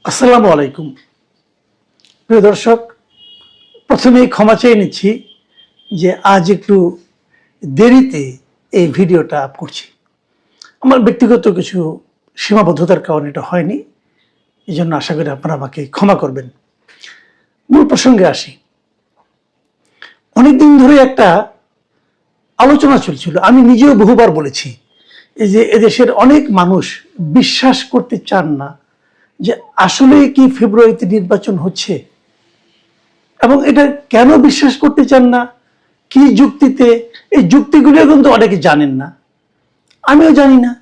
আসসালামু আলাইকুম। প্রিয় দর্শক, প্রথমেই ক্ষমা চেয়ে নিচ্ছি যে আজ একটু দেরিতে এই ভিডিওটা আপ করছি। আমার ব্যক্তিগত কিছু সীমাবদ্ধতার কারণে এটা হয়নি, এই জন্য আশা করি আপনারা আমাকে ক্ষমা করবেন। মূল প্রসঙ্গে আসি। অনেকদিন ধরে একটা আলোচনা চলছিল, আমি নিজেও বহুবার বলেছি, এই যে এদেশের অনেক মানুষ বিশ্বাস করতে চান না যে আসলে কি ফেব্রুয়ারিতে নির্বাচন হচ্ছে, এবং এটা কেন বিশ্বাস করতে চান না, কি যুক্তিতে। এই যুক্তিগুলো কিন্তু অনেকে জানেন না, আমিও জানি না।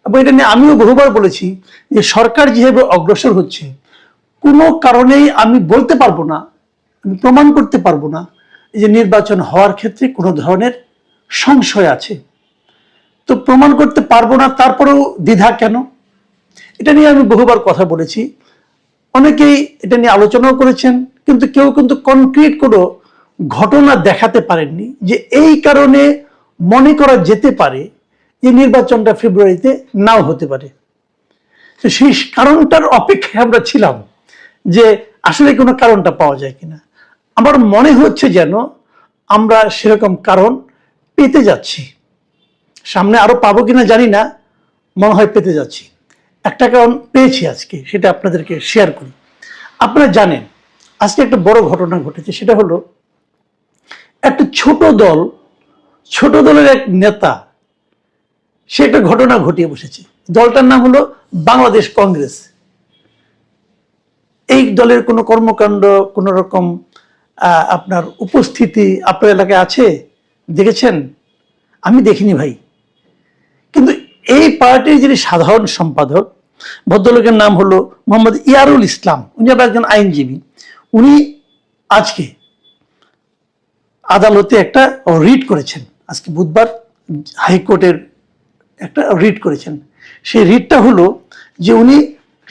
এবং এটা নিয়ে আমিও বহুবার বলেছি যে সরকার যেভাবে অগ্রসর হচ্ছে, কোনো কারণেই আমি বলতে পারবো না, আমি প্রমাণ করতে পারবো না যে নির্বাচন হওয়ার ক্ষেত্রে কোনো ধরনের সংশয় আছে। তো প্রমাণ করতে পারবো না, তারপরেও দ্বিধা কেন? এটা নিয়ে আমি বহুবার কথা বলেছি, অনেকেই এটা নিয়ে আলোচনাও করেছেন, কিন্তু কেউ কিন্তু কনক্রিট কোনো ঘটনা দেখাতে পারেননি যে এই কারণে মনে করা যেতে পারে যে নির্বাচনটা ফেব্রুয়ারিতে নাও হতে পারে। তো সেই কারণটার অপেক্ষায় আমরা ছিলাম যে আসলে কোনো কারণটা পাওয়া যায় কিনা। আমার মনে হচ্ছে যেন আমরা সেরকম কারণ পেতে যাচ্ছি, সামনে আরো পাবো কিনা জানি না, মনে হয় পেতে যাচ্ছি। একটা কারণ পেয়েছি আজকে, সেটা আপনাদেরকে শেয়ার করি। আপনারা জানেন আজকে একটা বড় ঘটনা ঘটেছে, সেটা হলো একটা ছোট দলের এক নেতা, সে একটা ঘটনা ঘটিয়ে বসেছে। দলটার নাম হলো বাংলাদেশ কংগ্রেস। এই দলের কোনো কর্মকাণ্ড, কোনো রকম আপনার উপস্থিতি আপনার এলাকায় আছে, দেখেছেন? আমি দেখিনি ভাই। কিন্তু এই পার্টির যিনি সাধারণ সম্পাদক, ভদ্রলোকের নাম হলো মোহাম্মদ ইয়ারুল ইসলাম, উনি আবার একজন আইনজীবী। উনি আজকে আদালতে একটা রিট করেছেন, আজকে বুধবার হাইকোর্টের একটা রিট করেছেন। সেই রিটটা হলো যে উনি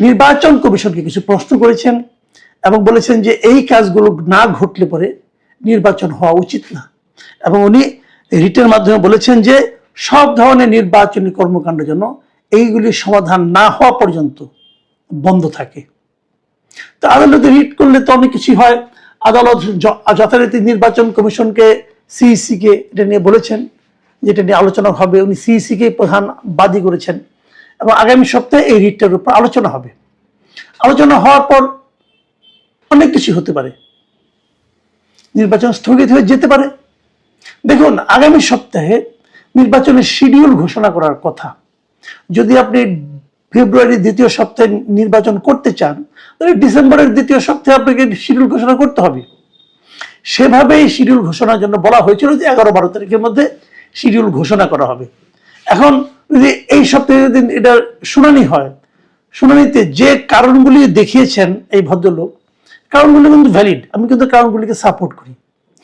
নির্বাচন কমিশনকে কিছু প্রশ্ন করেছেন এবং বলেছেন যে এই কাজগুলো না ঘটলে পরে নির্বাচন হওয়া উচিত না। এবং উনি রিটের মাধ্যমে বলেছেন যে সব ধরনের নির্বাচনী কর্মকাণ্ড যেন এইগুলির সমাধান না হওয়া পর্যন্ত বন্ধ থাকে। তো আদালতে রিট করলে তো অনেক কিছু হয়। আদালত যথারীতি নির্বাচন কমিশনকে, সিইসিকে এটা নিয়ে বলেছেন, যেটা নিয়ে আলোচনা হবে। উনি সিইসিকে প্রধান বাদী করেছেন এবং আগামী সপ্তাহে এই রিটটার উপর আলোচনা হবে। আলোচনা হওয়ার পর অনেক কিছু হতে পারে, নির্বাচন স্থগিত হয়ে যেতে পারে। দেখুন, আগামী সপ্তাহে নির্বাচনের শিডিউল ঘোষণা করার কথা। যদি আপনি ফেব্রুয়ারির দ্বিতীয় সপ্তাহে নির্বাচন করতে চান, তাহলে ডিসেম্বরের দ্বিতীয় সপ্তাহে আপনাকে শিডিউল ঘোষণা করতে হবে। সেভাবেই শিডিউল ঘোষণার জন্য বলা হয়েছিল যে 11-12 তারিখের মধ্যে শিডিউল ঘোষণা করা হবে। এখন যদি এই সপ্তাহে যদি এটা শুনানি হয়, শুনানিতে যে কারণগুলি দেখিয়েছেন এই ভদ্রলোক, কারণগুলি কিন্তু ভ্যালিড। আমি কিন্তু কারণগুলিকে সাপোর্ট করি,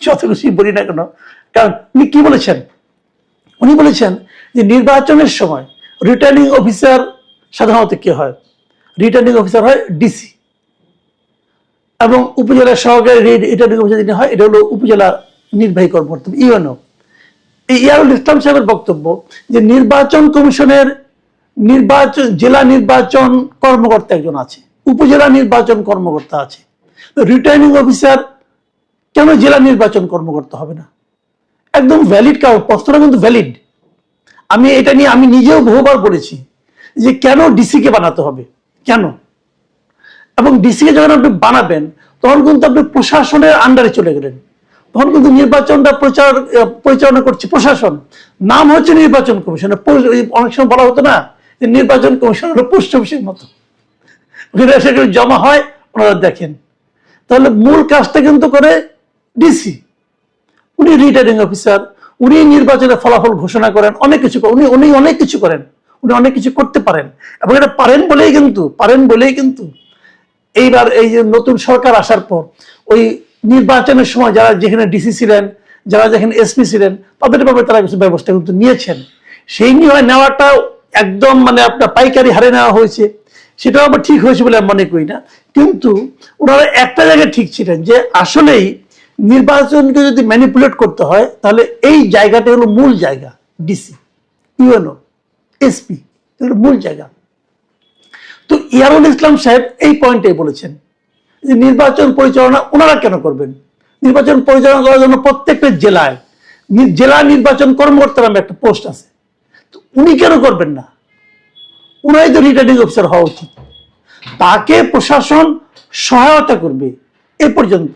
যত কিছুই বলি না কেন। কারণ উনি কি বলেছেন? উনি বলেছেন যে নির্বাচনের সময় রিটার্নিং অফিসার সাধারণত কে হয়? রিটার্নিং অফিসার হয় ডিসি, এবং উপজেলা সহকারী রিটার্নিং অফিসার যিনি হয়, এটা হলো উপজেলা নির্বাহী কর্মকর্তা, ইউএনও। এই ইয়ারুল ইসলাম সাহেবের বক্তব্য যে নির্বাচন কমিশনের জেলা নির্বাচন কর্মকর্তা একজন আছে, উপজেলা নির্বাচন কর্মকর্তা আছে। রিটার্নিং অফিসার কেন জেলা নির্বাচন কর্মকর্তা হবে না? একদম ভ্যালিড কারণ, প্রশ্নটা কিন্তু ভ্যালিড। আমি এটা নিয়ে আমি নিজেও বহুবার বলেছি যে কেন ডিসিকে বানাতে হবে, কেন? এবং ডিসিকে যখন আপনি বানাবেন, তখন কিন্তু আপনি প্রশাসনের আন্ডারে চলে গেলেন। তখন কিন্তু নির্বাচনটা পরিচালনা করছে প্রশাসন, নাম হচ্ছে নির্বাচন কমিশন। অনেক সময় বলা হতো না যে নির্বাচন কমিশন হলো পোস্ট অফিসের মতো, সেখানে জমা হয়, ওনারা দেখেন। তাহলে মূল কাজটা কিন্তু করে ডিসি। উনি রিটার্নিং অফিসার, উনি নির্বাচনের ফলাফল ঘোষণা করেন, অনেক কিছু উনি অনেক কিছু করেন, উনি অনেক কিছু করতে পারেন। এবং এটা পারেন বলেই কিন্তু এইবার এই যে নতুন সরকার আসার পর ওই নির্বাচনের সময় যারা যেখানে ডিসি ছিলেন, যারা যেখানে এসপি ছিলেন, তাদের ব্যাপারে তারা কিছু ব্যবস্থা কিন্তু নিয়েছেন। সেই নিয়ে নেওয়াটা একদম মানে আপনার পাইকারি হারে নেওয়া হয়েছে, সেটাও আবার ঠিক হয়েছে বলে আমি মনে করি না। কিন্তু ওনারা একটা জায়গায় ঠিক ছিলেন যে আসলেই নির্বাচনকে যদি ম্যানিপুলেট করতে হয়, তাহলে এই জায়গাটা হলো মূল জায়গা। ডিসি, ইউএনও, এসপি হলো মূল জায়গা। তো ইয়ারুল ইসলাম সাহেব এই পয়েন্টে বলেছেন যে নির্বাচন পরিচালনা ওনারা কেন করবেন? নির্বাচন পরিচালনা করার জন্য প্রত্যেকটা জেলায় জেলা নির্বাচন কর্মকর্তা নামে একটা পোস্ট আছে, তো উনি কেন করবেন না? উনাই তো রিটার্নিং অফিসার হওয়া উচিত, তাকে প্রশাসন সহায়তা করবে এ পর্যন্ত।